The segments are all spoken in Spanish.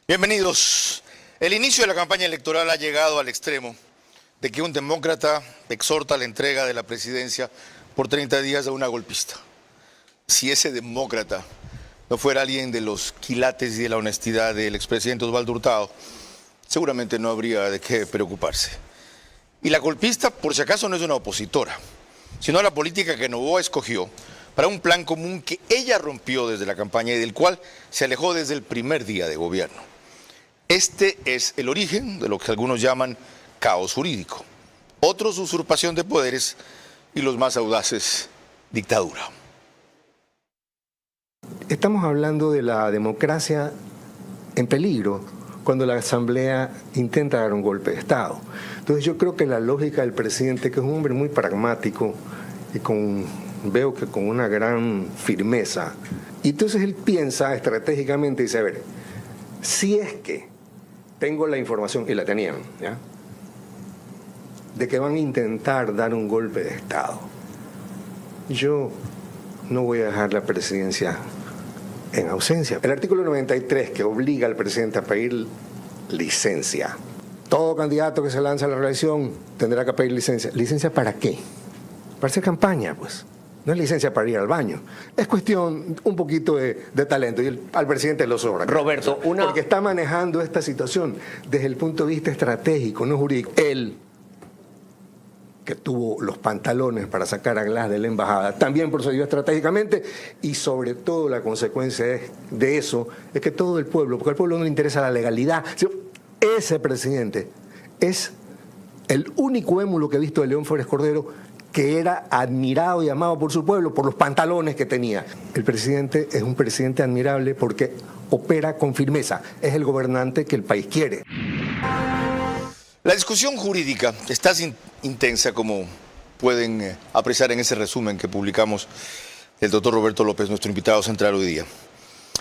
Bienvenidos. El inicio de la campaña electoral ha llegado al extremo de que un demócrata exhorta la entrega de la presidencia por 30 días a una golpista. Si ese demócrata no fuera alguien de los quilates y de la honestidad del expresidente Osvaldo Hurtado, seguramente no habría de qué preocuparse. Y la golpista, por si acaso, no es una opositora, sino la política que Noboa escogió para un plan común que ella rompió desde la campaña y del cual se alejó desde el primer día de gobierno. Este es el origen de lo que algunos llaman caos jurídico, otros usurpación de poderes y los más audaces, dictadura. Estamos hablando de la democracia en peligro cuando la Asamblea intenta dar un golpe de Estado. Entonces yo creo que la lógica del presidente, que es un hombre muy pragmático y veo que con una gran firmeza, y entonces él piensa estratégicamente y dice, a ver, si es que tengo la información, y la tenían, ¿ya?, de que van a intentar dar un golpe de Estado, yo no voy a dejar la presidencia en ausencia. El artículo 93, que obliga al presidente a pedir licencia. Todo candidato que se lanza a la reelección tendrá que pedir licencia. ¿Licencia para qué? Para hacer campaña, pues. No es licencia para ir al baño. Es cuestión un poquito de talento, y al presidente lo sobra. Roberto, porque está manejando esta situación desde el punto de vista estratégico, no jurídico. Él, que tuvo los pantalones para sacar a Glass de la embajada, también procedió estratégicamente, y sobre todo la consecuencia de eso es que todo el pueblo, porque al pueblo no le interesa la legalidad, ese presidente es el único émulo que he visto de León Febres Cordero que era admirado y amado por su pueblo por los pantalones que tenía. El presidente es un presidente admirable porque opera con firmeza, es el gobernante que el país quiere. La discusión jurídica está intensa, como pueden apreciar en ese resumen que publicamos del doctor Roberto López, nuestro invitado central hoy día.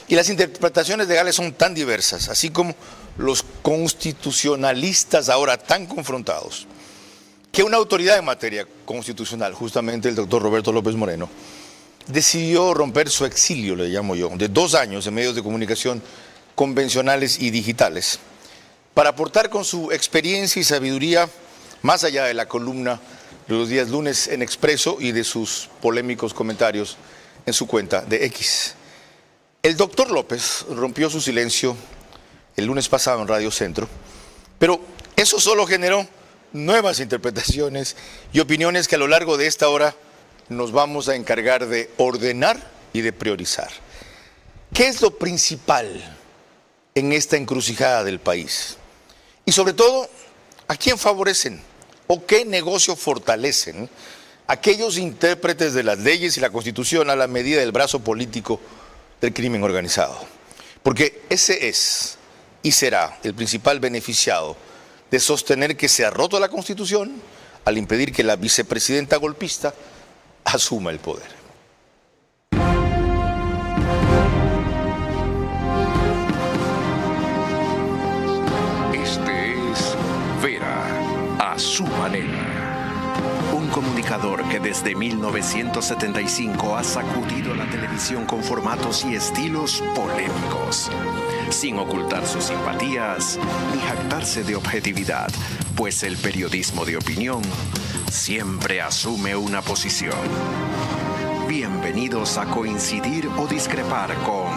Y las interpretaciones legales son tan diversas, así como los constitucionalistas ahora tan confrontados, que una autoridad en materia constitucional, justamente el doctor Roberto López Moreno, decidió romper su exilio, le llamo yo, de 2 años en medios de comunicación convencionales y digitales, para aportar con su experiencia y sabiduría más allá de la columna de los días lunes en Expreso y de sus polémicos comentarios en su cuenta de X. El doctor López rompió su silencio el lunes pasado en Radio Centro, pero eso solo generó nuevas interpretaciones y opiniones que a lo largo de esta hora nos vamos a encargar de ordenar y de priorizar. ¿Qué es lo principal en esta encrucijada del país? Y sobre todo, ¿a quién favorecen o qué negocio fortalecen aquellos intérpretes de las leyes y la Constitución a la medida del brazo político del crimen organizado? Porque ese es y será el principal beneficiado de sostener que se ha roto la Constitución al impedir que la vicepresidenta golpista asuma el poder. Este es Vera a su manera. Un comunicador que desde 1975 ha sacudido la televisión con formatos y estilos polémicos, sin ocultar sus simpatías ni jactarse de objetividad, pues el periodismo de opinión siempre asume una posición. Bienvenidos a coincidir o discrepar con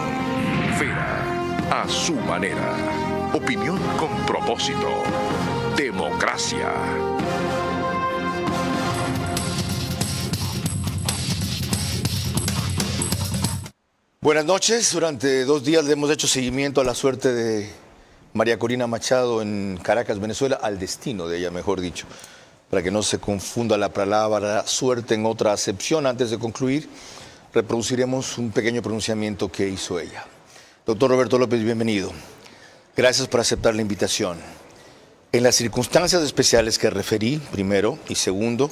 Vera a su manera. Opinión con propósito. Democracia. Buenas noches. Durante 2 días le hemos hecho seguimiento a la suerte de María Corina Machado en Caracas, Venezuela, al destino de ella, mejor dicho, para que no se confunda la palabra suerte en otra acepción. Antes de concluir, reproduciremos un pequeño pronunciamiento que hizo ella. Doctor Roberto López, bienvenido. Gracias por aceptar la invitación. En las circunstancias especiales que referí, primero, y segundo,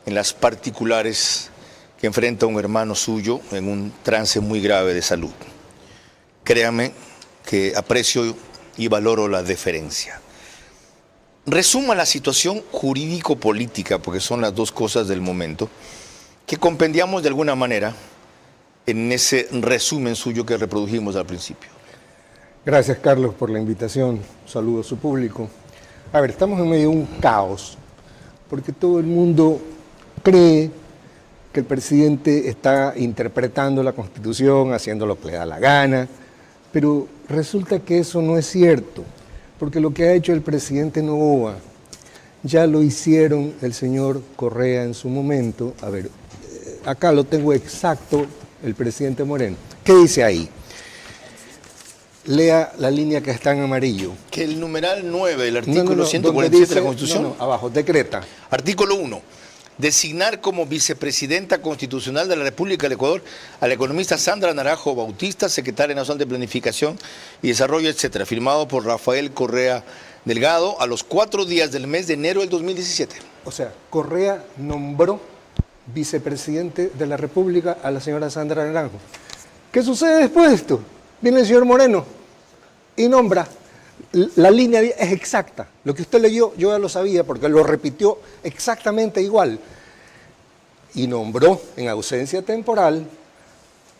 en las particulares que enfrenta un hermano suyo en un trance muy grave de salud. Créame que aprecio y valoro la deferencia. Resuma la situación jurídico-política, porque son las dos cosas del momento, que compendiamos de alguna manera en ese resumen suyo que reprodujimos al principio. Gracias, Carlos, por la invitación. Saludo a su público. A ver, estamos en medio de un caos, porque todo el mundo cree que el presidente está interpretando la Constitución, haciendo lo que le da la gana, pero resulta que eso no es cierto, porque lo que ha hecho el presidente Noboa ya lo hicieron el señor Correa en su momento. A ver, acá lo tengo exacto, el presidente Moreno. ¿Qué dice ahí? Lea la línea que está en amarillo. Que el numeral 9 del artículo 147 de la Constitución. Abajo, decreta. Artículo 1. Designar como vicepresidenta constitucional de la República del Ecuador a la economista Sandra Naranjo Bautista, secretaria nacional de Planificación y Desarrollo, etcétera, firmado por Rafael Correa Delgado a los 4 días del mes de enero del 2017. O sea, Correa nombró vicepresidente de la República a la señora Sandra Naranjo. ¿Qué sucede después de esto? Viene el señor Moreno y nombra. La línea es exacta. Lo que usted leyó, yo ya lo sabía porque lo repitió exactamente igual. Y nombró en ausencia temporal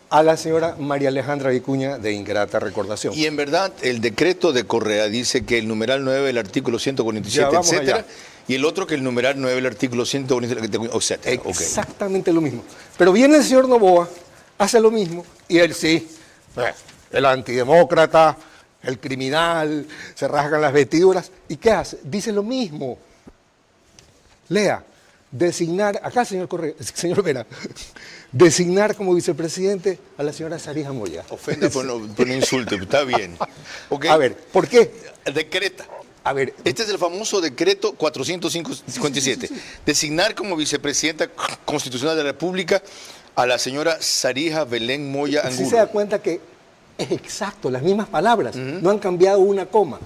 a la señora María Alejandra Vicuña de ingrata recordación. Y en verdad, el decreto de Correa dice que el numeral 9 del artículo 147, etcétera, allá. Y el otro que el numeral 9 del artículo 147, etcétera. Exactamente lo mismo. Pero viene el señor Noboa, hace lo mismo, y él sí, el antidemócrata, el criminal, se rasgan las vestiduras. ¿Y qué hace? Dice lo mismo. Lea, designar, acá señor Correa, señor Vera, designar como vicepresidente a la señora Sarija Moya. Ofenda por no insulte, está bien. Okay. A ver, ¿por qué? Decreta. A ver, este es el famoso decreto 457. Sí. Designar como vicepresidenta constitucional de la República a la señora Sarija Belén Moya Angulo. Sí se da cuenta que es exacto, las mismas palabras, no han cambiado una coma.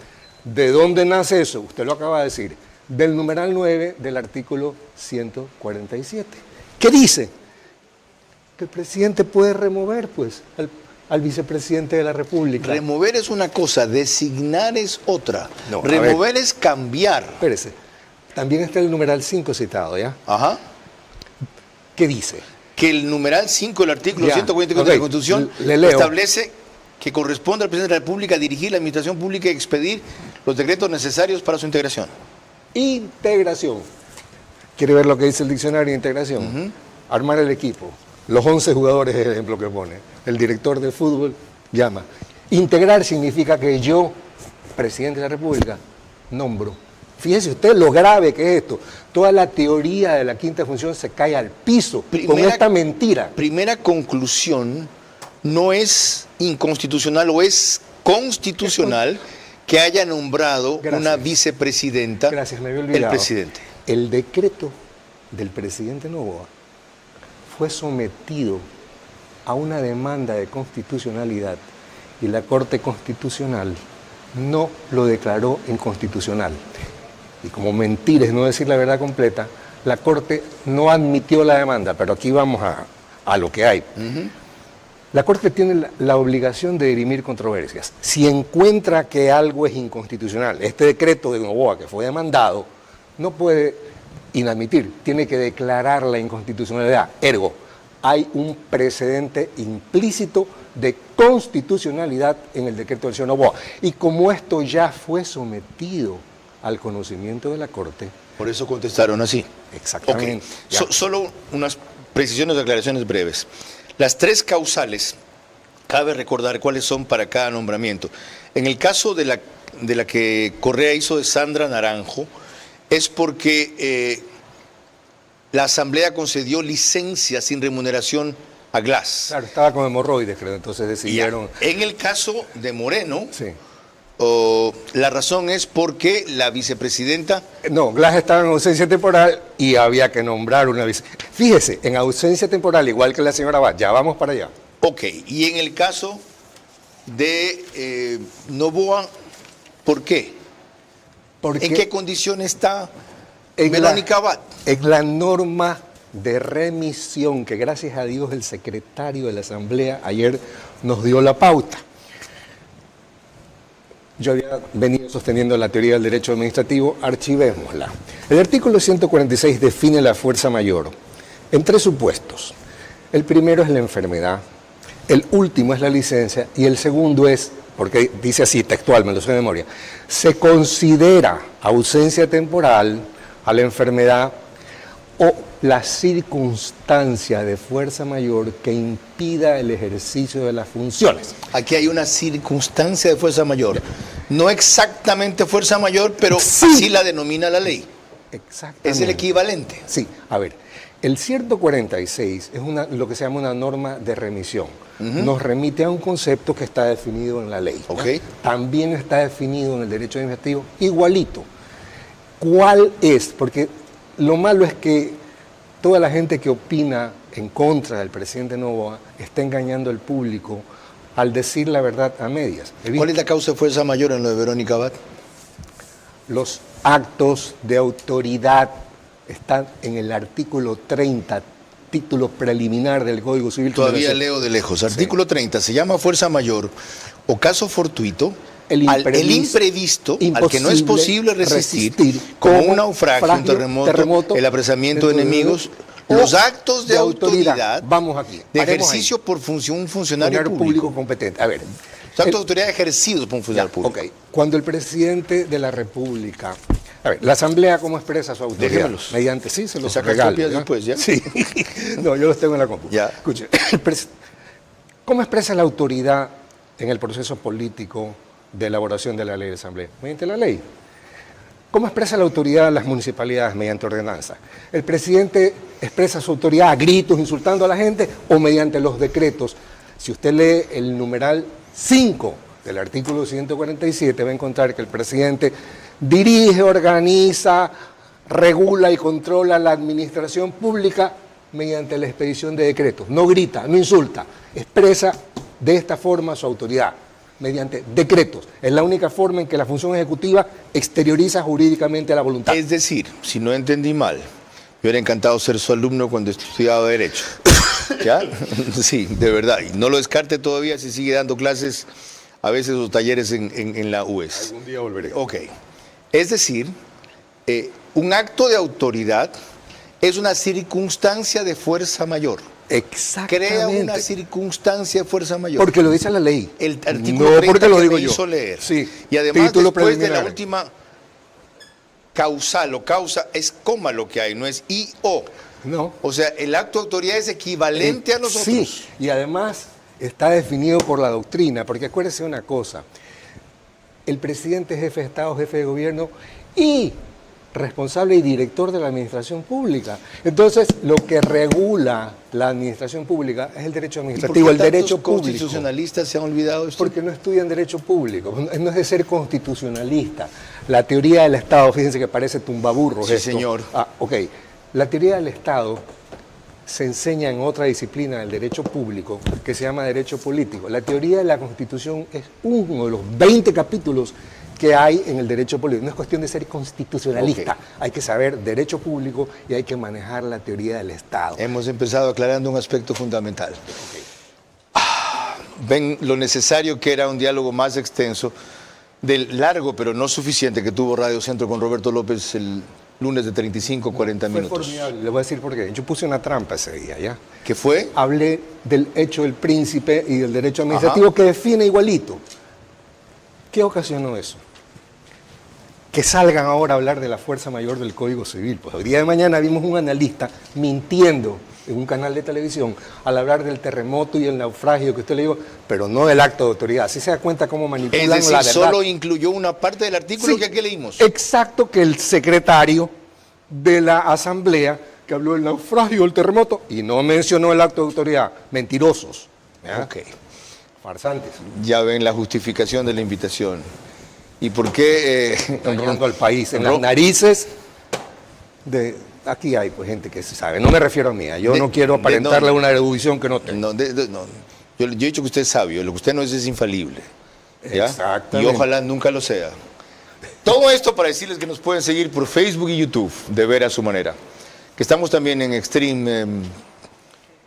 ¿De dónde nace eso? Usted lo acaba de decir, del numeral 9 del artículo 147. ¿Qué dice? Que el presidente puede remover, pues, al vicepresidente de la República. Remover es una cosa, designar es otra. No, remover es cambiar. Espérese, también está el numeral 5 citado, ¿ya? Ajá. ¿Qué dice? Que el numeral 5 del artículo 144 de la Constitución establece que corresponde al presidente de la República dirigir la administración pública y expedir los decretos necesarios para su integración. Integración. ¿Quiere ver lo que dice el diccionario de integración? Armar el equipo. Los 11 jugadores es el ejemplo que pone. El director del fútbol llama. Integrar significa que yo, presidente de la República, nombro. Fíjese usted lo grave que es esto. Toda la teoría de la quinta función se cae al piso con esta mentira. Primera conclusión, no es inconstitucional o es constitucional que haya nombrado una vicepresidenta el presidente. El decreto del presidente Noboa fue sometido a una demanda de constitucionalidad y la Corte Constitucional no lo declaró inconstitucional. Y como mentira es no decir la verdad completa, la Corte no admitió la demanda, pero aquí vamos a lo que hay. La Corte tiene la obligación de dirimir controversias. Si encuentra que algo es inconstitucional, este decreto de Noboa que fue demandado, no puede inadmitir, tiene que declarar la inconstitucionalidad. Ergo, hay un precedente implícito de constitucionalidad en el decreto del señor Noboa. Y como esto ya fue sometido al conocimiento de la Corte... Por eso contestaron así. Exactamente. Okay. Solo unas precisiones o aclaraciones breves. Las 3 causales, cabe recordar cuáles son para cada nombramiento. En el caso de la que Correa hizo de Sandra Naranjo, es porque la Asamblea concedió licencia sin remuneración a Glass. Claro, estaba con hemorroides, creo, entonces decidieron... En el caso de Moreno, sí. La razón es porque la vicepresidenta... No, Glass estaba en ausencia temporal y había que nombrar una vicepresidenta. Fíjese, en ausencia temporal, igual que la señora Abad, ya vamos para allá. Ok, y en el caso de Noboa, ¿por qué? ¿En qué condición está Verónica Abad? En la norma de remisión, que gracias a Dios el secretario de la Asamblea ayer nos dio la pauta. Yo había venido sosteniendo la teoría del derecho administrativo, archivémosla. El artículo 146 define la fuerza mayor en 3 supuestos. El primero es la enfermedad, el último es la licencia y el segundo es porque dice así, textual, me lo sé de memoria, se considera ausencia temporal a la enfermedad o la circunstancia de fuerza mayor que impida el ejercicio de las funciones. Aquí hay una circunstancia de fuerza mayor. No exactamente fuerza mayor, pero Sí. así la denomina la ley. Exactamente. Es el equivalente. Sí, a ver, el 146 es lo que se llama una norma de remisión. Nos remite a un concepto que está definido en la ley. ¿no? Ok. También está definido en el derecho administrativo igualito. ¿Cuál es? Porque lo malo es que toda la gente que opina en contra del presidente Noboa está engañando al público al decir la verdad a medias. ¿Cuál es la causa de fuerza mayor en lo de Verónica Abad? Los actos de autoridad están en el artículo 30, título preliminar del Código Civil. Todavía leo de lejos. Artículo 30, se llama fuerza mayor o caso fortuito el imprevisto al que no es posible resistir como un naufragio, un terremoto, el apresamiento de enemigos, los actos de autoridad vamos aquí, de ejercicio por un funcionario público competente. A ver, los actos de autoridad ejercidos por un funcionario público. Okay. Cuando el presidente de la República, a ver, la Asamblea cómo expresa su autoridad, déjamelos. Mediante sí se los saca regalo, copias ¿ya? después, ¿ya? Sí, no, yo los tengo en la compu. Ya. Escuche, ¿cómo expresa la autoridad en el proceso político de elaboración de la ley de asamblea? Mediante la ley. ¿Cómo expresa la autoridad las municipalidades? Mediante ordenanza. ¿El presidente expresa su autoridad a gritos, insultando a la gente, o mediante los decretos? Si usted lee el numeral 5 del artículo 147, va a encontrar que el presidente dirige, organiza, regula y controla la administración pública mediante la expedición de decretos. No grita, no insulta, expresa de esta forma su autoridad, mediante decretos. Es la única forma en que la función ejecutiva exterioriza jurídicamente la voluntad. Es decir, si no entendí mal, yo hubiera encantado ser su alumno cuando estudiaba Derecho. ¿Ya? Sí, de verdad. Y no lo descarte todavía si sigue dando clases, a veces o talleres en la UES. Algún día volveré. Ok. Es decir, un acto de autoridad es una circunstancia de fuerza mayor. Exactamente. Crea una circunstancia de fuerza mayor. Porque lo dice la ley. El artículo 30 porque lo que digo me yo. hizo leer. Sí. Y además, Título después de la preliminar. última causal o causa, es coma lo que hay, no es y o. No. O sea, el acto de autoridad es equivalente a nosotros. Sí, y además está definido por la doctrina, porque acuérdese una cosa, el presidente es jefe de Estado, jefe de gobierno y responsable y director de la administración pública. Entonces, lo que regula la administración pública es el derecho administrativo, el derecho público. Constitucionalistas se han olvidado de esto. Porque no estudian derecho público, no es de ser constitucionalista. La teoría del Estado, fíjense que parece tumbaburros. Sí, esto. señor. Ok. La teoría del Estado se enseña en otra disciplina del derecho público que se llama derecho político. La teoría de la Constitución es uno de los 20 capítulos que hay en el derecho político. No es cuestión de ser constitucionalista. Ok. Hay que saber derecho público y hay que manejar la teoría del Estado. Hemos empezado aclarando un aspecto fundamental. Ven lo necesario que era un diálogo más extenso del largo pero no suficiente que tuvo Radio Centro con Roberto López el lunes de 35, 40 Fue minutos. formidable. Le voy a decir por qué. Yo puse una trampa ese día, ¿ya? ¿Qué fue? Hablé del hecho del príncipe y del derecho administrativo que define igualito. ¿Qué ocasionó eso? Que salgan ahora a hablar de la fuerza mayor del Código Civil. Pues el día de mañana vimos un analista mintiendo en un canal de televisión al hablar del terremoto y el naufragio que usted le dijo, pero no del acto de autoridad. ¿Sí se da cuenta cómo manipulan Es decir, la verdad? solo incluyó una parte del artículo Sí, que aquí leímos. Exacto, que el secretario de la Asamblea que habló del naufragio, del terremoto, y no mencionó el acto de autoridad. Mentirosos. ¿Ya? Ok. Farsantes. Ya ven la justificación de la invitación. ¿Y por qué? Engañando al país en las narices de... Aquí hay pues, gente que se sabe. No me refiero a mí. Yo no quiero aparentarle una erudición que no tengo. No. Yo he dicho que usted es sabio. Lo que usted no es infalible. ¿Ya? Exactamente. Y ojalá nunca lo sea. Todo esto para decirles que nos pueden seguir por Facebook y YouTube, de ver a su manera. Que estamos también en Extreme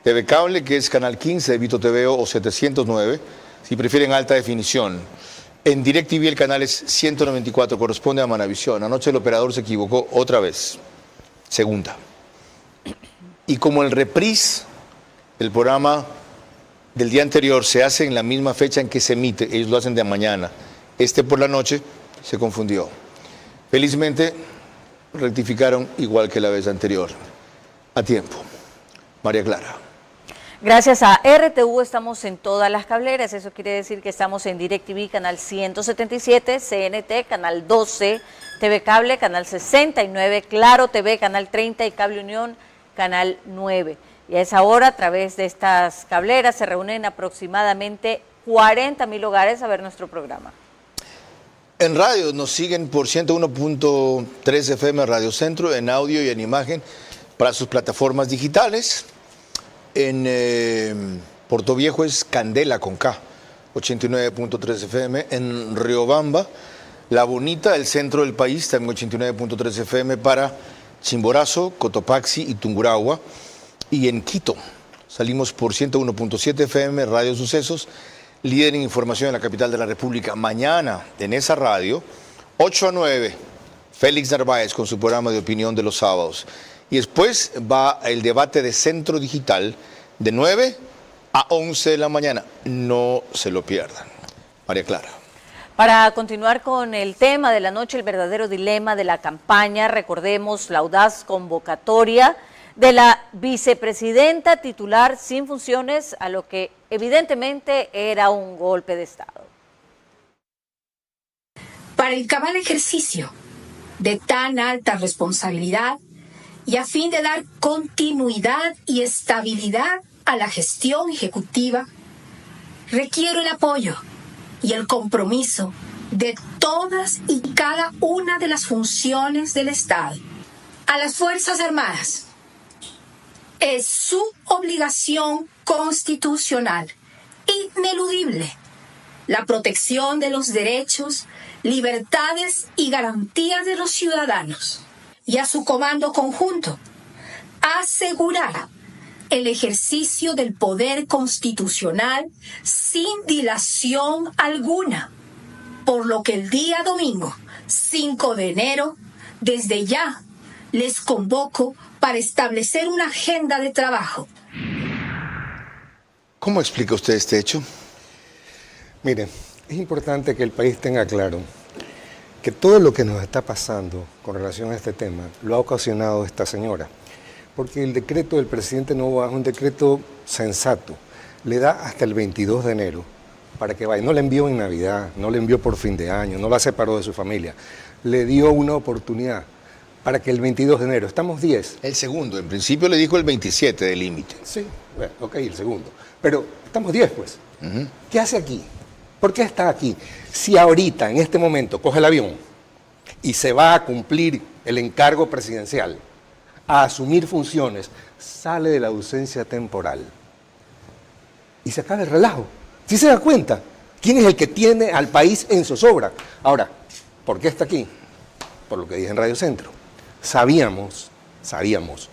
TV Cable, que es Canal 15 de Vito TV o 709, si prefieren alta definición. En DirecTV el canal es 194, corresponde a Manavisión. Anoche el operador se equivocó otra vez. Segunda. Y como el reprise, el programa del día anterior se hace en la misma fecha en que se emite, ellos lo hacen de mañana. Por la noche se confundió. Felizmente rectificaron igual que la vez anterior, a tiempo. María Clara. Gracias a RTV estamos en todas las cableras, eso quiere decir que estamos en DirecTV, canal 177, CNT, canal 12, TV Cable, canal 69, Claro TV, canal 30 y Cable Unión, canal 9. Y a esa hora, a través de estas cableras, se reúnen aproximadamente 40.000 hogares a ver nuestro programa. En radio nos siguen por 101.3 FM Radio Centro, en audio y en imagen para sus plataformas digitales. En Puerto Viejo es Candela con K, 89.3 FM. En Riobamba, La Bonita, el centro del país, también 89.3 FM para Chimborazo, Cotopaxi y Tungurahua. Y en Quito salimos por 101.7 FM, Radio Sucesos, líder en información en la capital de la República. Mañana, en esa radio, 8 a 9, Félix Narváez con su programa de opinión de los sábados. Y después va el debate de Centro Digital de 9 a 11 de la mañana. No se lo pierdan. María Clara. Para continuar con el tema de la noche, el verdadero dilema de la campaña, recordemos la audaz convocatoria de la vicepresidenta titular sin funciones a lo que evidentemente era un golpe de Estado. Para el cabal ejercicio de tan alta responsabilidad y a fin de dar continuidad y estabilidad a la gestión ejecutiva, requiero el apoyo y el compromiso de todas y cada una de las funciones del Estado. A las Fuerzas Armadas es su obligación constitucional ineludible la protección de los derechos, libertades y garantías de los ciudadanos, y a su comando conjunto asegurar el ejercicio del poder constitucional sin dilación alguna, por lo que el día domingo 5 de enero, desde ya, les convoco para establecer una agenda de trabajo. ¿Cómo explica usted este hecho? Mire, es importante que el país tenga claro que todo lo que nos está pasando con relación a este tema lo ha ocasionado esta señora, porque el decreto del presidente Noboa es un decreto sensato, le da hasta el 22 de enero para que vaya, no la envió en Navidad, no la envió por fin de año, no la separó de su familia, le dio una oportunidad para que el 22 de enero, estamos 10. El segundo, en principio le dijo el 27 de límite. Sí, bueno, ok, el segundo, pero estamos 10 pues. ¿Qué hace aquí? ¿Por qué está aquí? Si ahorita, en este momento, coge el avión y se va a cumplir el encargo presidencial, a asumir funciones, sale de la ausencia temporal y se acaba el relajo. ¿Sí se da cuenta? ¿Quién es el que tiene al país en zozobra? Ahora, ¿por qué está aquí? Por lo que dije en Radio Centro. Sabíamos,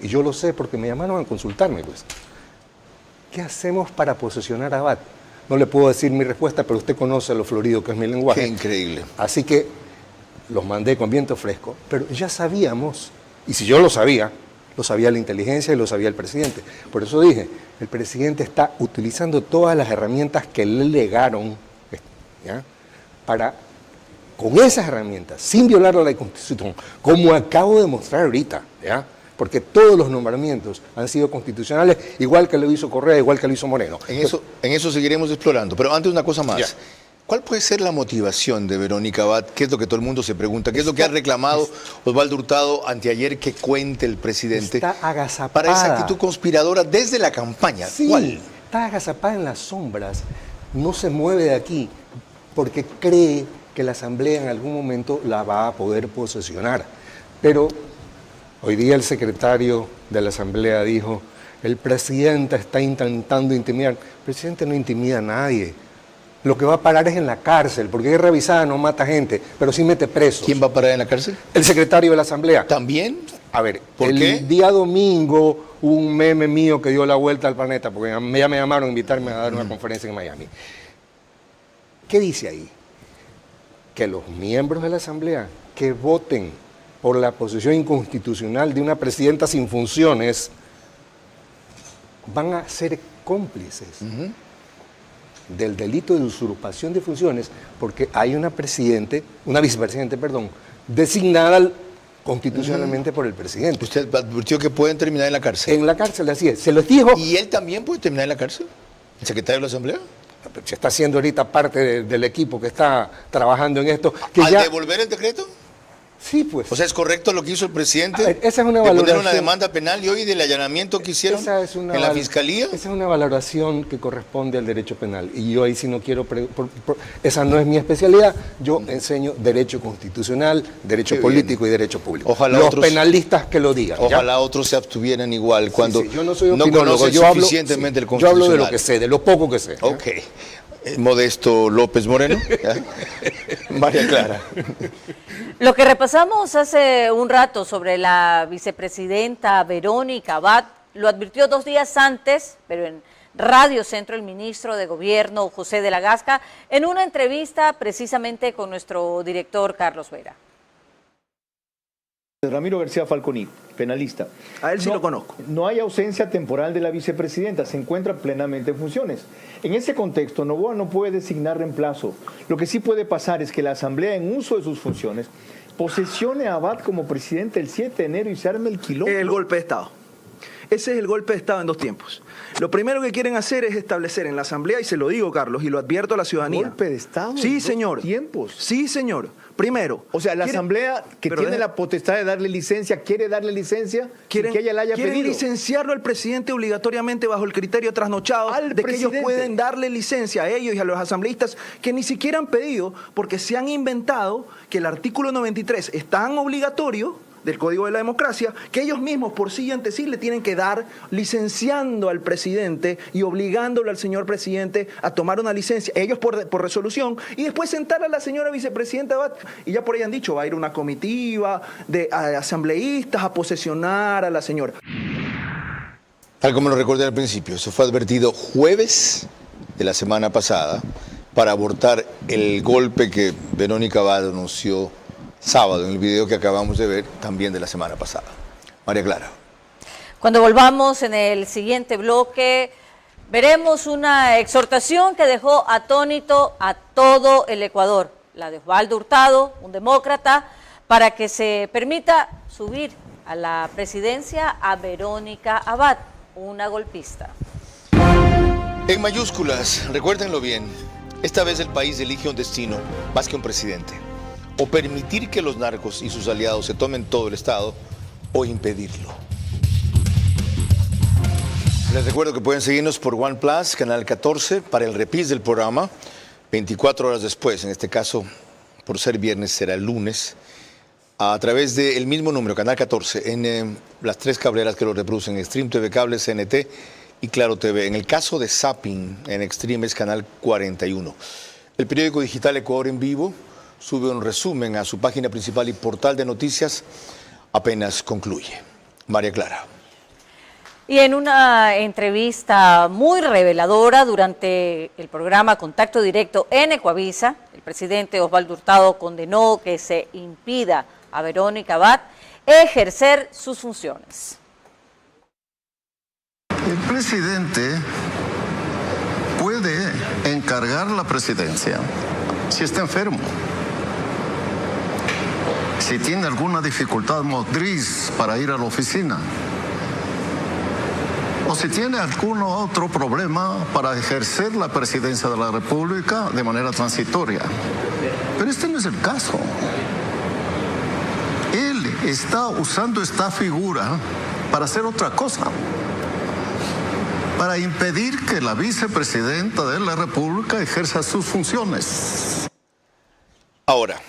y yo lo sé porque me llamaron a consultarme, pues, ¿qué hacemos para posesionar a Abad? No le puedo decir mi respuesta, pero usted conoce lo florido que es mi lenguaje. Qué increíble. Así que los mandé con viento fresco, pero ya sabíamos, y si yo lo sabía la inteligencia y lo sabía el presidente. Por eso dije, el presidente está utilizando todas las herramientas que le legaron, ¿ya?, para, con esas herramientas, sin violar la Constitución, como acabo de mostrar ahorita, ¿ya?, porque todos los nombramientos han sido constitucionales, igual que lo hizo Correa, igual que lo hizo Moreno. En eso seguiremos explorando, pero antes una cosa más. Ya. ¿Cuál puede ser la motivación de Verónica Abad? ¿Qué es lo que todo el mundo se pregunta? ¿Qué es lo que ha reclamado Osvaldo Hurtado anteayer que cuente el presidente? Está agazapada. Para esa actitud conspiradora desde la campaña. Sí, ¿cuál? Está agazapada en las sombras, no se mueve de aquí, porque cree que la Asamblea en algún momento la va a poder posesionar. Pero hoy día el secretario de la Asamblea dijo, el presidente está intentando intimidar. El presidente no intimida a nadie. Lo que va a parar es en la cárcel, porque hay revisada, no mata gente, pero sí mete presos. ¿Quién va a parar en la cárcel? El secretario de la Asamblea. ¿También? A ver, ¿por qué? El día domingo hubo un meme mío que dio la vuelta al planeta, porque ya me llamaron a invitarme a dar una conferencia en Miami. ¿Qué dice ahí? Que los miembros de la Asamblea que voten por la posición inconstitucional de una presidenta sin funciones van a ser cómplices del delito de usurpación de funciones porque hay una vicepresidente, designada constitucionalmente por el presidente. ¿Usted advirtió que pueden terminar en la cárcel? En la cárcel, así es. Se los dijo. ¿Y él también puede terminar en la cárcel? ¿El secretario de la Asamblea? Se está haciendo ahorita parte del equipo que está trabajando en esto. ¿Al devolver el decreto? Sí, pues. O sea, ¿es correcto lo que hizo el presidente? A ver, esa es una de valoración. poner una demanda penal y hoy del allanamiento que hicieron en la Fiscalía. Esa es una valoración que corresponde al derecho penal. Y yo ahí sí no quiero... esa no es mi especialidad. Yo enseño derecho constitucional, derecho político y derecho público. Ojalá los penalistas que lo digan. Ojalá otros se abstuvieran igual cuando yo no soy conocen suficientemente el constitucional. Yo hablo de lo que sé, de lo poco que sé. Ok. Modesto López Moreno. María Clara. Lo que repasamos hace un rato sobre la vicepresidenta Verónica Abad lo advirtió 2 días antes, pero en Radio Centro, el ministro de Gobierno, José de la Gasca, en una entrevista precisamente con nuestro director Carlos Vera. Ramiro García Falconi, penalista. A él sí lo conozco. No hay ausencia temporal de la vicepresidenta, se encuentra plenamente en funciones. En ese contexto, Noboa no puede designar reemplazo. Lo que sí puede pasar es que la Asamblea, en uso de sus funciones, posesione a Abad como presidente el 7 de enero y se arme el quilombo. El golpe de Estado. Ese es el golpe de Estado en 2 tiempos. Lo primero que quieren hacer es establecer en la Asamblea, y se lo digo, Carlos, y lo advierto a la ciudadanía. ¿Golpe de Estado? Sí, señor. ¿Tiempos? Sí, señor. Primero. O sea, la Asamblea, que tiene la potestad de darle licencia, quiere darle licencia sin que ella la haya pedido. Quieren licenciarlo al presidente obligatoriamente bajo el criterio trasnochado de que ellos pueden darle licencia a ellos y a los asambleístas que ni siquiera han pedido, porque se han inventado que el artículo 93 es tan obligatorio del Código de la Democracia, que ellos mismos por sí y ante sí le tienen que dar licenciando al presidente y obligándolo al señor presidente a tomar una licencia, ellos por resolución, y después sentar a la señora vicepresidenta Abad, y ya por ahí han dicho, va a ir una comitiva de asambleístas a posesionar a la señora. Tal como lo recordé al principio, eso fue advertido jueves de la semana pasada para abortar el golpe que Verónica Abad anunció sábado, en el video que acabamos de ver, también de la semana pasada. María Clara. Cuando volvamos en el siguiente bloque, veremos una exhortación que dejó atónito a todo el Ecuador, la de Osvaldo Hurtado, un demócrata, para que se permita subir a la presidencia a Verónica Abad, una golpista. En mayúsculas, recuérdenlo bien, esta vez el país elige un destino más que un presidente. O permitir que los narcos y sus aliados se tomen todo el Estado, o impedirlo. Les recuerdo que pueden seguirnos por OnePlus, canal 14, para el reprise del programa, 24 horas después, en este caso, por ser viernes, será el lunes, a través del mismo número, canal 14, en las 3 cableras que lo reproducen, Stream TV Cable, CNT y Claro TV. En el caso de Zapping, en Extreme es canal 41. El periódico digital Ecuador en Vivo sube un resumen a su página principal y portal de noticias apenas concluye. María Clara. Y en una entrevista muy reveladora durante el programa Contacto Directo en Ecuavisa, el presidente Osvaldo Hurtado condenó que se impida a Verónica Abad ejercer sus funciones. El presidente puede encargar la presidencia si está enfermo, si tiene alguna dificultad motriz para ir a la oficina, o si tiene algún otro problema para ejercer la presidencia de la República de manera transitoria. Pero este no es el caso. Él está usando esta figura para hacer otra cosa, para impedir que la vicepresidenta de la República ejerza sus funciones. Ahora,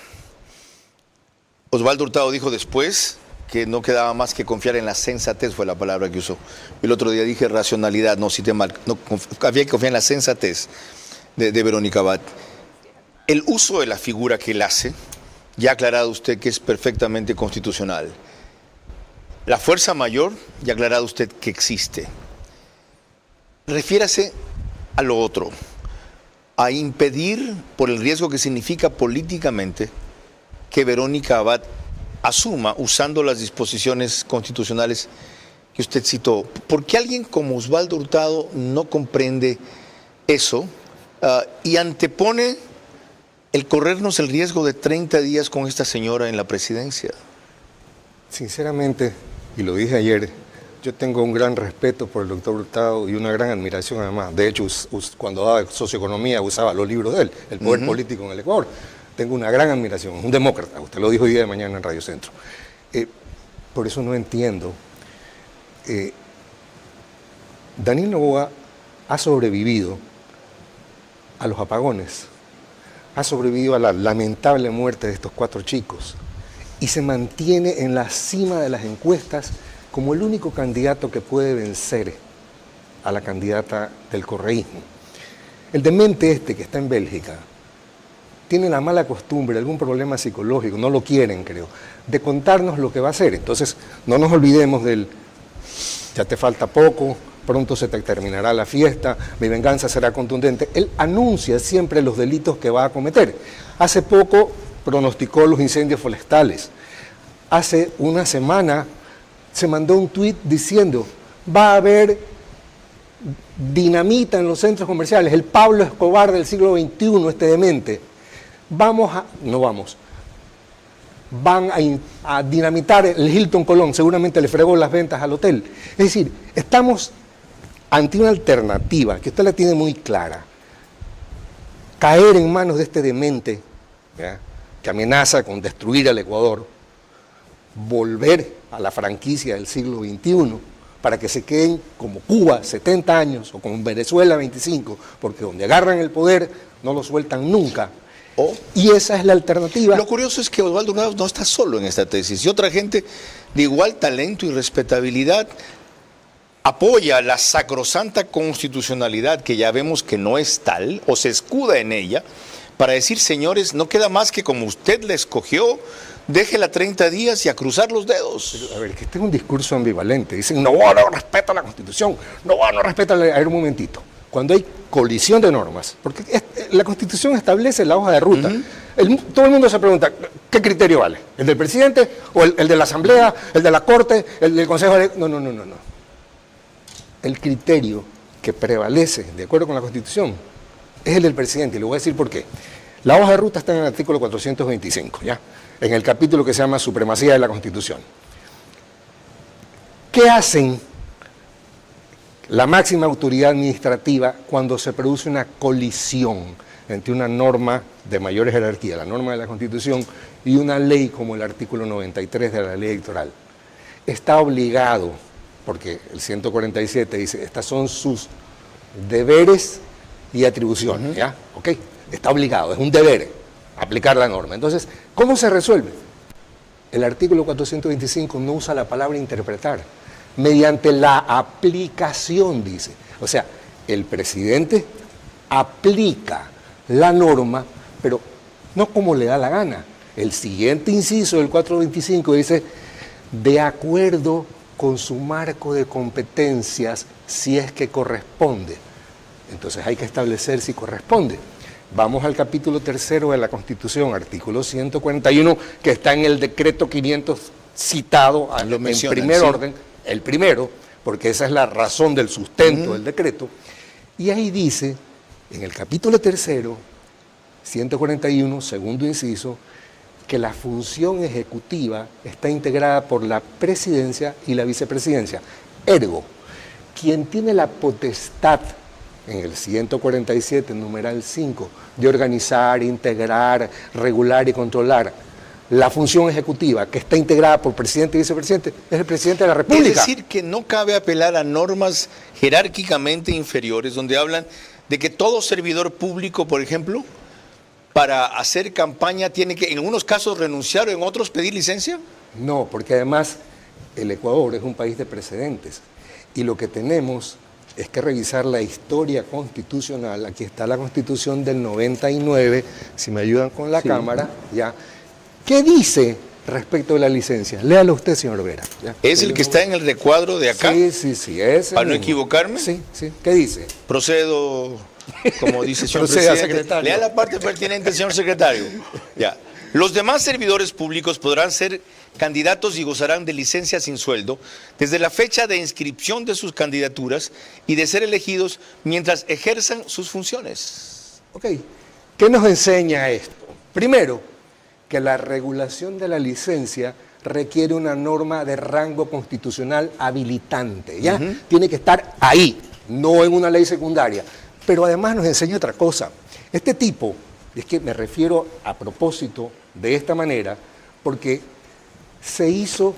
Osvaldo Hurtado dijo después que no quedaba más que confiar en la sensatez, fue la palabra que usó. El otro día dije racionalidad, no cité mal, no, había que confiar en la sensatez de Verónica Abad. El uso de la figura que él hace, ya ha aclarado usted que es perfectamente constitucional. La fuerza mayor, ya ha aclarado usted que existe. Refiérase a lo otro, a impedir, por el riesgo que significa políticamente, que Verónica Abad asuma, usando las disposiciones constitucionales que usted citó. ¿Por qué alguien como Osvaldo Hurtado no comprende eso? y antepone el corrernos el riesgo de 30 días con esta señora en la presidencia. Sinceramente, y lo dije ayer, yo tengo un gran respeto por el doctor Hurtado y una gran admiración además. De hecho, cuando daba socioeconomía usaba los libros de él, El poder político en el Ecuador. Tengo una gran admiración, un demócrata, usted lo dijo hoy día de mañana en Radio Centro. Por eso no entiendo. Daniel Noboa ha sobrevivido a los apagones, ha sobrevivido a la lamentable muerte de estos 4 chicos y se mantiene en la cima de las encuestas como el único candidato que puede vencer a la candidata del correísmo. El demente este que está en Bélgica tiene la mala costumbre, algún problema psicológico, no lo quieren creo, de contarnos lo que va a hacer. Entonces no nos olvidemos del ya te falta poco, pronto se te terminará la fiesta, mi venganza será contundente. Él anuncia siempre los delitos que va a cometer. Hace poco pronosticó los incendios forestales. Hace una semana se mandó un tuit diciendo, va a haber dinamita en los centros comerciales, el Pablo Escobar del siglo XXI, este demente. Van a dinamitar el Hilton Colón, seguramente le fregó las ventas al hotel. Es decir, estamos ante una alternativa que usted la tiene muy clara. Caer en manos de este demente, ¿ya?, que amenaza con destruir al Ecuador, volver a la franquicia del siglo XXI para que se queden como Cuba 70 años o como Venezuela 25, porque donde agarran el poder no lo sueltan nunca. Y esa es la alternativa. Lo curioso es que Osvaldo Granados no está solo en esta tesis, y otra gente de igual talento y respetabilidad apoya la sacrosanta constitucionalidad, que ya vemos que no es tal, o se escuda en ella, para decir, señores, no queda más que como usted la escogió, déjela 30 días y a cruzar los dedos. Pero, a ver, que este es un discurso ambivalente. Dicen, no respeta la Constitución, no respeta la... A ver, un momentito. Cuando hay colisión de normas, porque la Constitución establece la hoja de ruta. Todo el mundo se pregunta, ¿qué criterio vale? ¿El del presidente o el de la Asamblea, el de la Corte, el del Consejo de... No. El criterio que prevalece, de acuerdo con la Constitución, es el del presidente, y le voy a decir por qué. La hoja de ruta está en el artículo 425, ¿ya?, en el capítulo que se llama Supremacía de la Constitución. ¿Qué hacen la máxima autoridad administrativa cuando se produce una colisión entre una norma de mayor jerarquía, la norma de la Constitución, y una ley como el artículo 93 de la ley electoral? Está obligado, porque el 147 dice, estas son sus deberes y atribuciones, ¿ya? ¿Ok? Está obligado, es un deber aplicar la norma. Entonces, ¿cómo se resuelve? El artículo 425 no usa la palabra interpretar, mediante la aplicación, dice. O sea, el presidente aplica la norma, pero no como le da la gana. El siguiente inciso del 425 dice, de acuerdo con su marco de competencias, si es que corresponde. Entonces hay que establecer si corresponde. Vamos al capítulo 3 de la Constitución, artículo 141, que está en el decreto 500 citado en primer orden, el primero, porque esa es la razón del sustento del decreto. Y ahí dice, en el capítulo 3, 141, segundo inciso, que la función ejecutiva está integrada por la presidencia y la vicepresidencia. Ergo, quien tiene la potestad, en el 147, numeral 5, de organizar, integrar, regular y controlar la función ejecutiva, que está integrada por presidente y vicepresidente, es el presidente de la República. Es decir, que no cabe apelar a normas jerárquicamente inferiores, donde hablan de que todo servidor público, por ejemplo, para hacer campaña tiene que, en algunos casos, renunciar o en otros pedir licencia. No, porque además el Ecuador es un país de precedentes y lo que tenemos es que revisar la historia constitucional. Aquí está la Constitución del 99, si me ayudan con la cámara, ya. ¿Qué dice respecto de la licencia? Léalo usted, señor Vera. ¿Ya? ¿Es el que está en el recuadro de acá? Sí, es. ¿Para no equivocarme? Sí. ¿Qué dice? Procedo, como dice el señor presidente. Secretario. Lea la parte pertinente, señor secretario. Ya. Los demás servidores públicos podrán ser candidatos y gozarán de licencia sin sueldo desde la fecha de inscripción de sus candidaturas y de ser elegidos mientras ejerzan sus funciones. Ok, ¿qué nos enseña esto? Primero, que la regulación de la licencia requiere una norma de rango constitucional habilitante, ¿ya? Tiene que estar ahí, no en una ley secundaria. Pero además nos enseña otra cosa. Este tipo, es que me refiero a propósito de esta manera, porque se hizo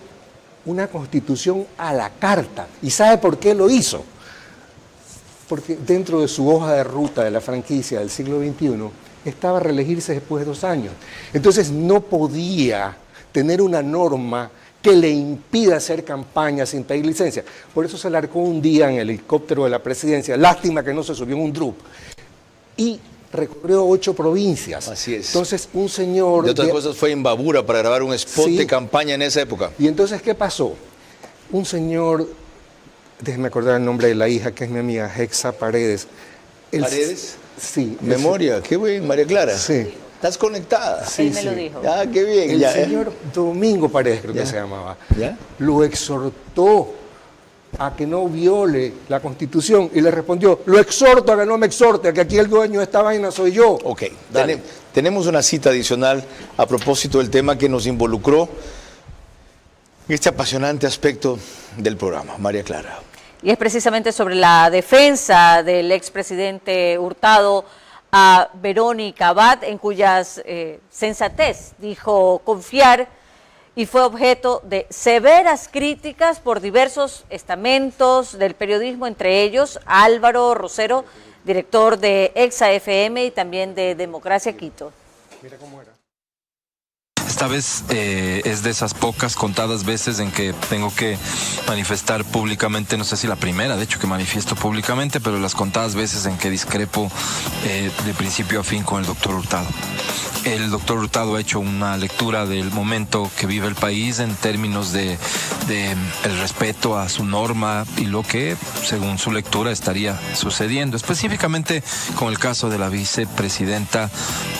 una constitución a la carta. ¿Y sabe por qué lo hizo? Porque dentro de su hoja de ruta de la franquicia del siglo XXI estaba reelegirse después de 2 años. Entonces no podía tener una norma que le impida hacer campaña sin pedir licencia. Por eso se largó un día en el helicóptero de la presidencia. Lástima que no se subió en un drup. Y recorrió 8 provincias. Así es. Entonces un señor... De otras cosas fue en Babura para grabar un spot de campaña en esa época. Y entonces, ¿qué pasó? Un señor, déjeme acordar el nombre de la hija, que es mi amiga, Hexa Paredes. ¿Paredes? Sí. Memoria, qué bien, María Clara. Sí. ¿Estás conectada? Él me lo dijo. Ah, qué bien. El señor Domingo Paredes, creo que se llamaba, lo exhortó a que no viole la Constitución y le respondió, lo exhorto a que no me exhorte, a que aquí el dueño de esta vaina soy yo. Ok, tenemos una cita adicional a propósito del tema que nos involucró en este apasionante aspecto del programa. María Clara. Y es precisamente sobre la defensa del expresidente Hurtado a Verónica Abad, en cuyas sensatez dijo confiar y fue objeto de severas críticas por diversos estamentos del periodismo, entre ellos Álvaro Rosero, director de Exa FM y también de Democracia Quito. Mira cómo era. Esta vez es de esas pocas contadas veces en que tengo que manifestar públicamente, no sé si la primera, de hecho, que manifiesto públicamente, pero las contadas veces en que discrepo de principio a fin con el doctor Hurtado. El doctor Hurtado ha hecho una lectura del momento que vive el país en términos de el respeto a su norma y lo que, según su lectura, estaría sucediendo, específicamente con el caso de la vicepresidenta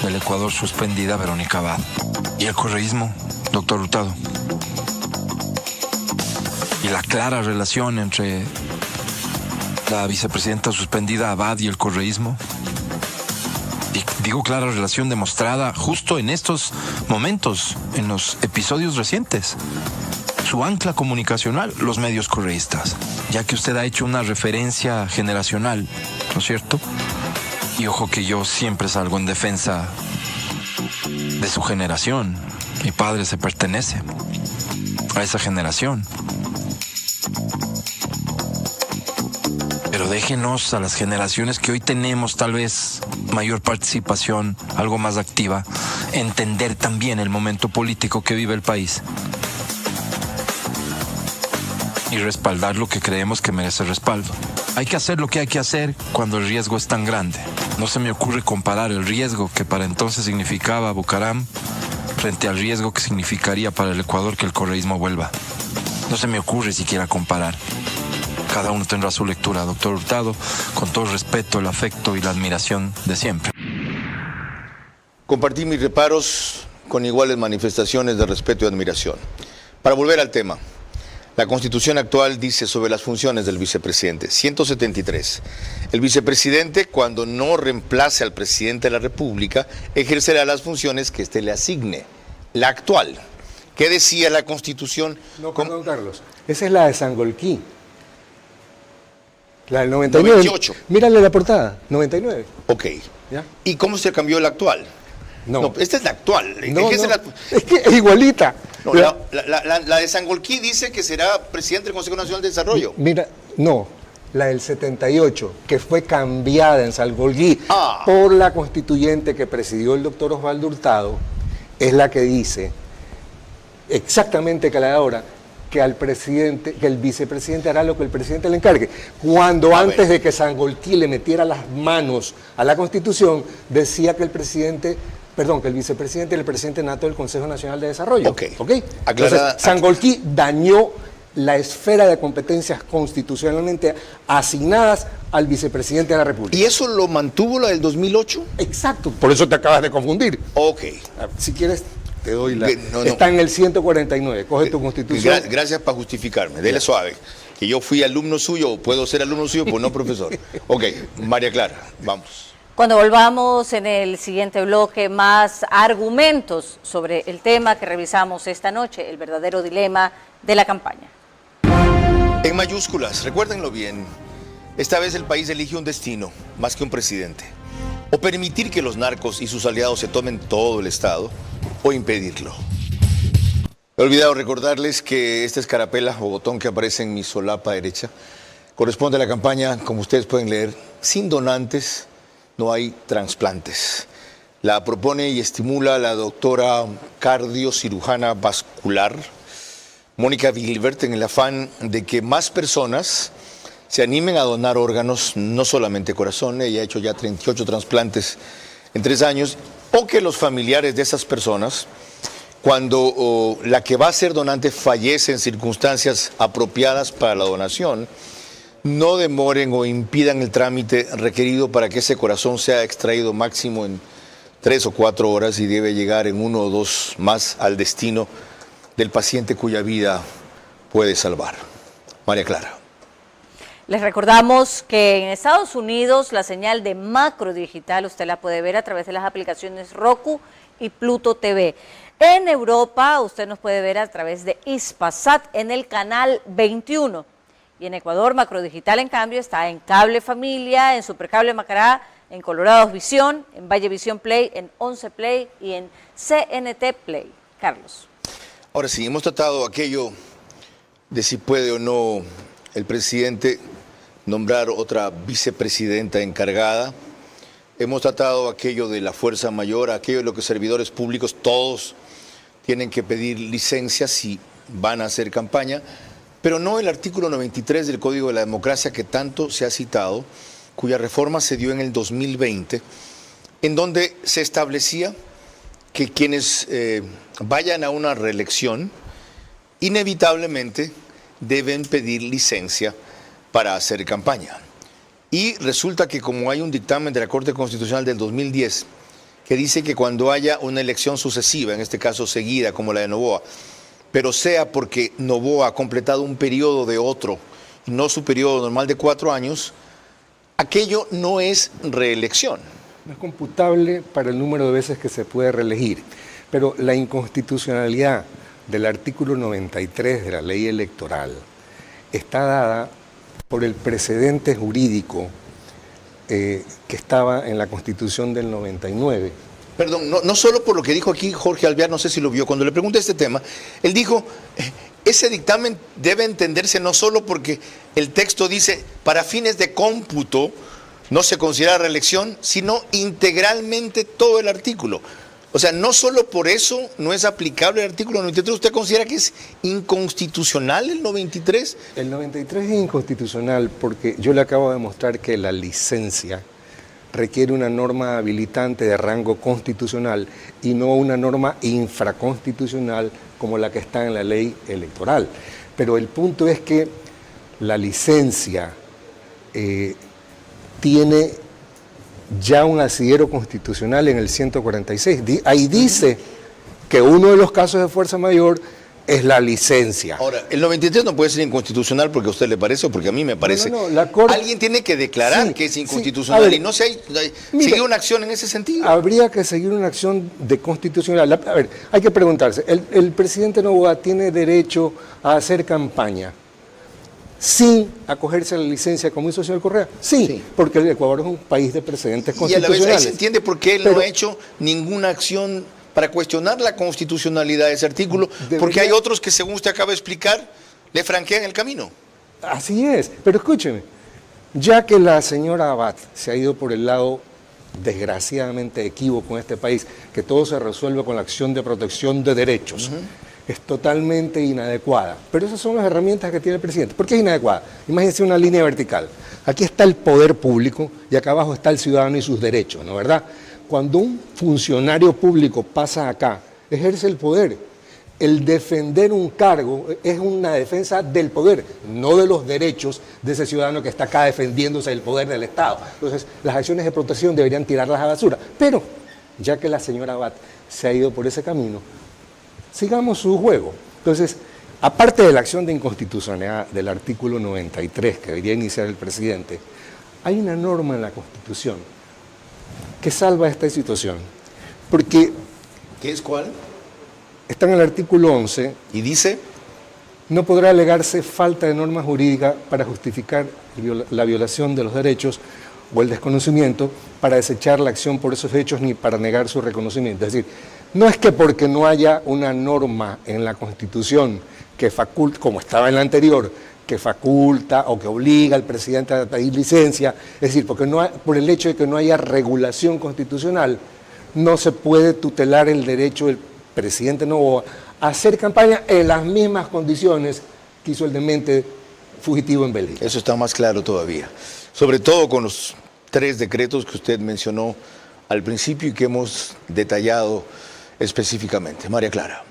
del Ecuador suspendida, Verónica Abad. Y el correísmo, doctor Hurtado. Y la clara relación entre la vicepresidenta suspendida Abad y el correísmo. Y digo clara relación demostrada justo en estos momentos, en los episodios recientes. Su ancla comunicacional, los medios correístas. Ya que usted ha hecho una referencia generacional, ¿no es cierto? Y ojo que yo siempre salgo en defensa de su generación. Mi padre se pertenece a esa generación. Pero déjenos a las generaciones que hoy tenemos tal vez mayor participación, algo más activa, entender también el momento político que vive el país y respaldar lo que creemos que merece respaldo. Hay que hacer lo que hay que hacer cuando el riesgo es tan grande. No se me ocurre comparar el riesgo que para entonces significaba Bucaram frente al riesgo que significaría para el Ecuador que el correísmo vuelva. No se me ocurre siquiera comparar. Cada uno tendrá su lectura, doctor Hurtado, con todo el respeto, el afecto y la admiración de siempre. Compartí mis reparos con iguales manifestaciones de respeto y admiración. Para volver al tema, la Constitución actual dice sobre las funciones del vicepresidente, 173. El vicepresidente, cuando no reemplace al presidente de la República, ejercerá las funciones que éste le asigne. La actual. ¿Qué decía la Constitución? No, perdón, Carlos. Esa es la de Sangolquí. La del 99. 98. Mírale la portada, 99. Ok. ¿Ya? ¿Y cómo se cambió la actual? No. Esta es la actual. No, es que es igualita. No, la de Sangolquí dice que será presidente del Consejo Nacional de Desarrollo. Mira, no, la del 78, que fue cambiada en Sangolquí por la constituyente que presidió el doctor Osvaldo Hurtado, es la que dice exactamente que la de ahora, que al presidente, que el vicepresidente hará lo que el presidente le encargue. Cuando antes de que Sangolquí le metiera las manos a la Constitución, decía que el presidente, perdón, que el vicepresidente era el presidente nato del Consejo Nacional de Desarrollo. Ok. Entonces, Sangolquí dañó la esfera de competencias constitucionalmente asignadas al vicepresidente de la República. ¿Y eso lo mantuvo la del 2008? Exacto, por eso te acabas de confundir. Ok. Si quieres, te doy la... Está en el 149, coge tu Constitución. Gracias por justificarme, dele suave. Que yo fui alumno suyo, puedo ser alumno suyo, pues no profesor. Ok, María Clara, vamos. Cuando volvamos en el siguiente bloque, más argumentos sobre el tema que revisamos esta noche, el verdadero dilema de la campaña. En mayúsculas, recuérdenlo bien, esta vez el país elige un destino más que un presidente. O permitir que los narcos y sus aliados se tomen todo el Estado, o impedirlo. He olvidado recordarles que esta escarapela o botón que aparece en mi solapa derecha corresponde a la campaña, como ustedes pueden leer, sin donantes no hay trasplantes. La propone y estimula la doctora cardiocirujana vascular Mónica Gilbert en el afán de que más personas se animen a donar órganos, no solamente corazón. Ella ha hecho ya 38 trasplantes en 3 años, o que los familiares de esas personas, cuando la que va a ser donante fallece en circunstancias apropiadas para la donación, no demoren o impidan el trámite requerido para que ese corazón sea extraído máximo en 3 o 4 horas y debe llegar en 1 o 2 más al destino del paciente cuya vida puede salvar. María Clara. Les recordamos que en Estados Unidos la señal de Macro Digital usted la puede ver a través de las aplicaciones Roku y Pluto TV. En Europa usted nos puede ver a través de Hispasat en el canal 21. Y en Ecuador, Macro Digital, en cambio, está en Cable Familia, en Supercable Macará, en Colorados Visión, en Valle Visión Play, en 11 Play y en CNT Play. Carlos. Ahora sí, hemos tratado aquello de si puede o no el presidente nombrar otra vicepresidenta encargada. Hemos tratado aquello de la fuerza mayor, aquello de lo que servidores públicos todos tienen que pedir licencia si van a hacer campaña. Pero no el artículo 93 del Código de la Democracia que tanto se ha citado, cuya reforma se dio en el 2020, en donde se establecía que quienes vayan a una reelección inevitablemente deben pedir licencia para hacer campaña. Y resulta que como hay un dictamen de la Corte Constitucional del 2010 que dice que cuando haya una elección sucesiva, en este caso seguida como la de Noboa, pero sea porque Noboa ha completado un periodo de otro, y no su periodo normal de 4 años, aquello no es reelección. No es computable para el número de veces que se puede reelegir, pero la inconstitucionalidad del artículo 93 de la ley electoral está dada por el precedente jurídico que estaba en la Constitución del 99. Perdón, no solo por lo que dijo aquí Jorge Alvear, no sé si lo vio, cuando le pregunté este tema, él dijo, ese dictamen debe entenderse no solo porque el texto dice, para fines de cómputo no se considera reelección, sino integralmente todo el artículo. O sea, no solo por eso no es aplicable el artículo 93, ¿usted considera que es inconstitucional el 93? El 93 es inconstitucional porque yo le acabo de mostrar que la licencia requiere una norma habilitante de rango constitucional y no una norma infraconstitucional como la que está en la ley electoral. Pero el punto es que la licencia tiene ya un asidero constitucional en el 146. Ahí dice que uno de los casos de fuerza mayor es la licencia. Ahora, el 93 no puede ser inconstitucional porque a usted le parece o porque a mí me parece. La Corte... Alguien tiene que declarar que es inconstitucional y no se sigue una acción en ese sentido. Habría que seguir una acción de constitucional. A ver, hay que preguntarse, ¿el presidente Noboa tiene derecho a hacer campaña sin acogerse a la licencia como hizo el señor Correa? Sí, porque el Ecuador es un país de precedentes constitucionales. Y a la vez ahí se entiende por qué él no ha hecho ninguna acción para cuestionar la constitucionalidad de ese artículo, porque hay otros que, según usted acaba de explicar, le franquean el camino. Así es, pero escúcheme, ya que la señora Abad se ha ido por el lado desgraciadamente equívoco en este país, que todo se resuelve con la acción de protección de derechos, es totalmente inadecuada. Pero esas son las herramientas que tiene el presidente. ¿Por qué es inadecuada? Imagínense una línea vertical. Aquí está el poder público y acá abajo está el ciudadano y sus derechos, ¿no es verdad? Cuando un funcionario público pasa acá, ejerce el poder. El defender un cargo es una defensa del poder, no de los derechos de ese ciudadano que está acá defendiéndose del poder del Estado. Entonces, las acciones de protección deberían tirarlas a basura. Pero, ya que la señora Abad se ha ido por ese camino, sigamos su juego. Entonces, aparte de la acción de inconstitucionalidad del artículo 93 que debería iniciar el presidente, hay una norma en la Constitución que salva esta situación. Porque... ¿Qué es cuál? Está en el artículo 11. Y dice... No podrá alegarse falta de norma jurídica para justificar la violación de los derechos o el desconocimiento para desechar la acción por esos hechos ni para negar su reconocimiento. Es decir, no es que porque no haya una norma en la Constitución que faculta, como estaba en la anterior, que faculta o que obliga al presidente a pedir licencia, es decir, porque por el hecho de que no haya regulación constitucional, no se puede tutelar el derecho del presidente Noboa a hacer campaña en las mismas condiciones que hizo el demente fugitivo en Bélgica. Eso está más claro todavía, sobre todo con los 3 decretos que usted mencionó al principio y que hemos detallado específicamente. María Clara.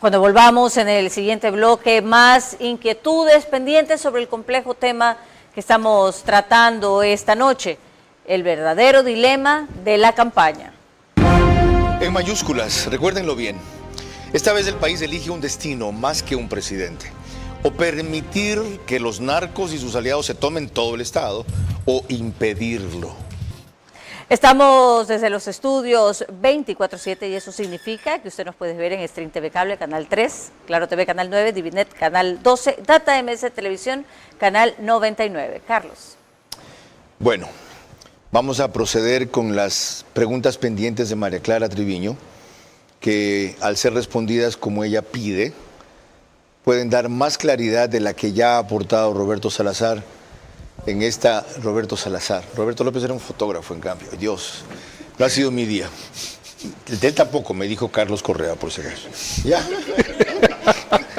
Cuando volvamos en el siguiente bloque, más inquietudes pendientes sobre el complejo tema que estamos tratando esta noche, el verdadero dilema de la campaña. En mayúsculas, recuérdenlo bien, esta vez el país elige un destino más que un presidente. O permitir que los narcos y sus aliados se tomen todo el Estado, o impedirlo. Estamos desde los estudios 24/7 y eso significa que usted nos puede ver en Stream TV Cable, Canal 3, Claro TV, Canal 9, Divinet, Canal 12, Data MS Televisión, Canal 99. Carlos. Bueno, vamos a proceder con las preguntas pendientes de María Clara Triviño, que al ser respondidas como ella pide, pueden dar más claridad de la que ya ha aportado Roberto Salazar en esta... Roberto Salazar. Roberto López era un fotógrafo, en cambio. Dios, no ha sido mi día. De él tampoco, me dijo Carlos Correa, por si acaso. Ya.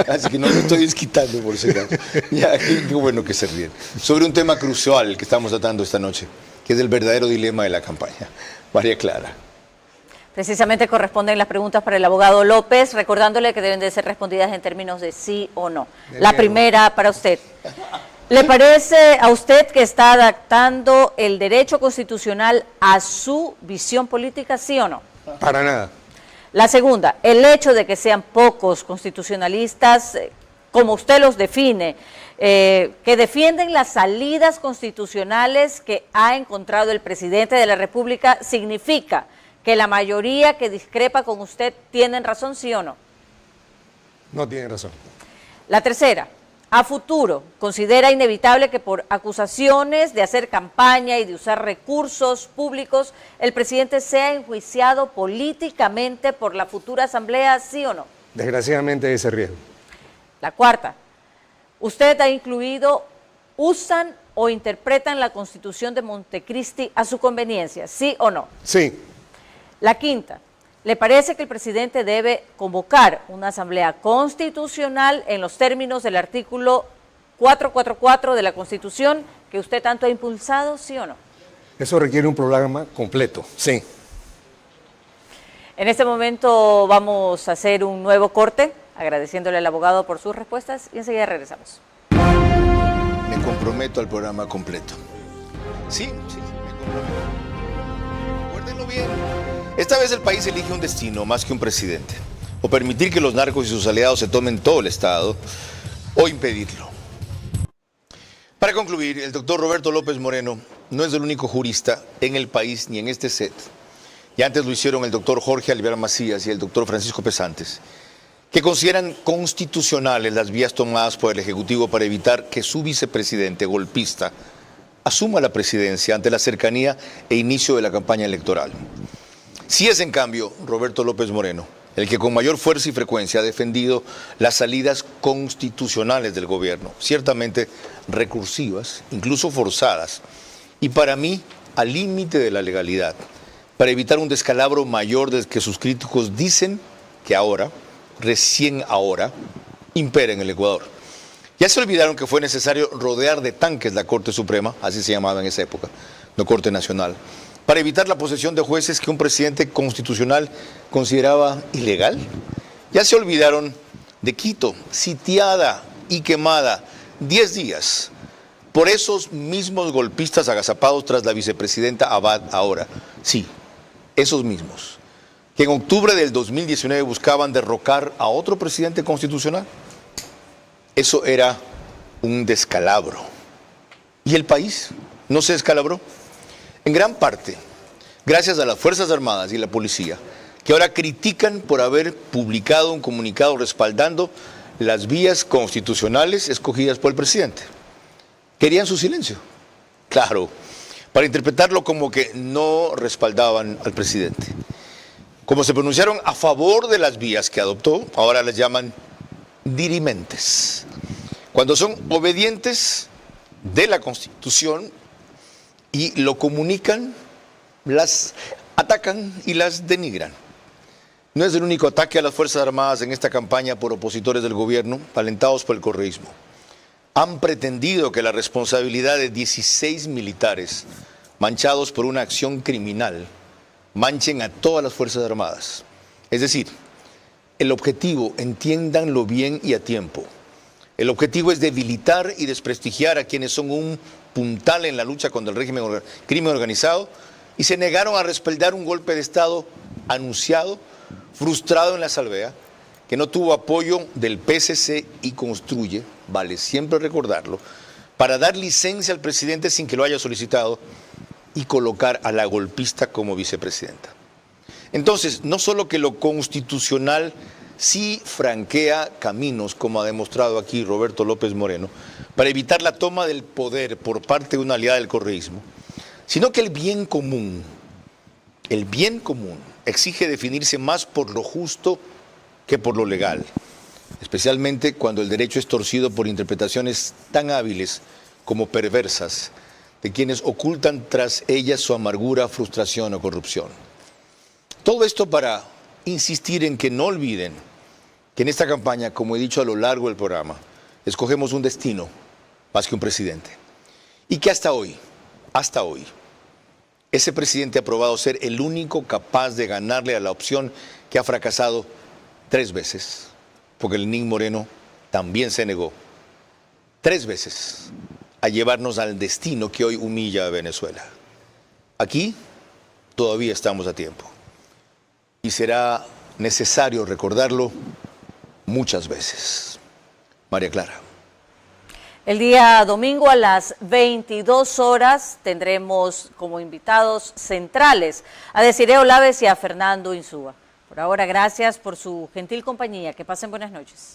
Así que no me estoy desquitando, por si acaso. Ya, qué bueno que se ríen. Sobre un tema crucial que estamos tratando esta noche, que es el verdadero dilema de la campaña. María Clara. Precisamente corresponden las preguntas para el abogado López, recordándole que deben de ser respondidas en términos de sí o no. La primera para usted. ¿Le parece a usted que está adaptando el derecho constitucional a su visión política, sí o no? Para nada. La segunda, el hecho de que sean pocos constitucionalistas, como usted los define, que defienden las salidas constitucionales que ha encontrado el presidente de la República, ¿significa que la mayoría que discrepa con usted tienen razón, sí o no? No tienen razón. La tercera, a futuro, ¿considera inevitable que por acusaciones de hacer campaña y de usar recursos públicos, el presidente sea enjuiciado políticamente por la futura asamblea, sí o no? Desgraciadamente ese riesgo. La cuarta, usted ha incluido, usan o interpretan la Constitución de Montecristi a su conveniencia, ¿sí o no? Sí. La quinta, ¿le parece que el presidente debe convocar una asamblea constitucional en los términos del artículo 444 de la Constitución que usted tanto ha impulsado, sí o no? Eso requiere un programa completo, sí. En este momento vamos a hacer un nuevo corte, agradeciéndole al abogado por sus respuestas y enseguida regresamos. Me comprometo al programa completo. Sí, me comprometo. Recuérdenlo bien. Esta vez el país elige un destino más que un presidente. O permitir que los narcos y sus aliados se tomen todo el Estado, o impedirlo. Para concluir, el doctor Roberto López Moreno no es el único jurista en el país ni en este set. Y antes lo hicieron el doctor Jorge Alvear Macías y el doctor Francisco Pesantes, que consideran constitucionales las vías tomadas por el Ejecutivo para evitar que su vicepresidente golpista asuma la presidencia ante la cercanía e inicio de la campaña electoral. Sí es, en cambio, Roberto López Moreno el que con mayor fuerza y frecuencia ha defendido las salidas constitucionales del gobierno, ciertamente recursivas, incluso forzadas, y para mí al límite de la legalidad, para evitar un descalabro mayor del que sus críticos dicen que ahora, recién ahora, impera en el Ecuador. Ya se olvidaron que fue necesario rodear de tanques la Corte Suprema, así se llamaba en esa época, no Corte Nacional, para evitar la posesión de jueces que un presidente constitucional consideraba ilegal. Ya se olvidaron de Quito, sitiada y quemada 10 días por esos mismos golpistas agazapados tras la vicepresidenta Abad ahora. Sí, esos mismos, que en octubre del 2019 buscaban derrocar a otro presidente constitucional. Eso era un descalabro. ¿Y el país no se descalabró? En gran parte, gracias a las Fuerzas Armadas y la policía, que ahora critican por haber publicado un comunicado respaldando las vías constitucionales escogidas por el presidente. Querían su silencio, claro, para interpretarlo como que no respaldaban al presidente. Como se pronunciaron a favor de las vías que adoptó, ahora las llaman dirimentes. Cuando son obedientes de la Constitución y lo comunican, las atacan y las denigran. No es el único ataque a las Fuerzas Armadas en esta campaña por opositores del gobierno, alentados por el correísmo. Han pretendido que la responsabilidad de 16 militares manchados por una acción criminal manchen a todas las Fuerzas Armadas. Es decir, el objetivo, entiéndanlo bien y a tiempo, el objetivo es debilitar y desprestigiar a quienes son un puntal en la lucha contra el crimen organizado y se negaron a respaldar un golpe de Estado anunciado, frustrado en la Asamblea, que no tuvo apoyo del PSC y Construye, vale siempre recordarlo, para dar licencia al presidente sin que lo haya solicitado y colocar a la golpista como vicepresidenta. Entonces, no solo que lo constitucional sí franquea caminos, como ha demostrado aquí Roberto López Moreno, para evitar la toma del poder por parte de una aliada del correísmo, sino que el bien común exige definirse más por lo justo que por lo legal, especialmente cuando el derecho es torcido por interpretaciones tan hábiles como perversas de quienes ocultan tras ellas su amargura, frustración o corrupción. Todo esto para insistir en que no olviden que en esta campaña, como he dicho a lo largo del programa, escogemos un destino más que un presidente. Y que hasta hoy, ese presidente ha probado ser el único capaz de ganarle a la opción que ha fracasado 3 veces, porque Lenín Moreno también se negó 3 veces a llevarnos al destino que hoy humilla a Venezuela. Aquí todavía estamos a tiempo y será necesario recordarlo muchas veces. María Clara. El día domingo a las 22 horas tendremos como invitados centrales a Desiree Olaves y a Fernando Insúa. Por ahora, gracias por su gentil compañía. Que pasen buenas noches.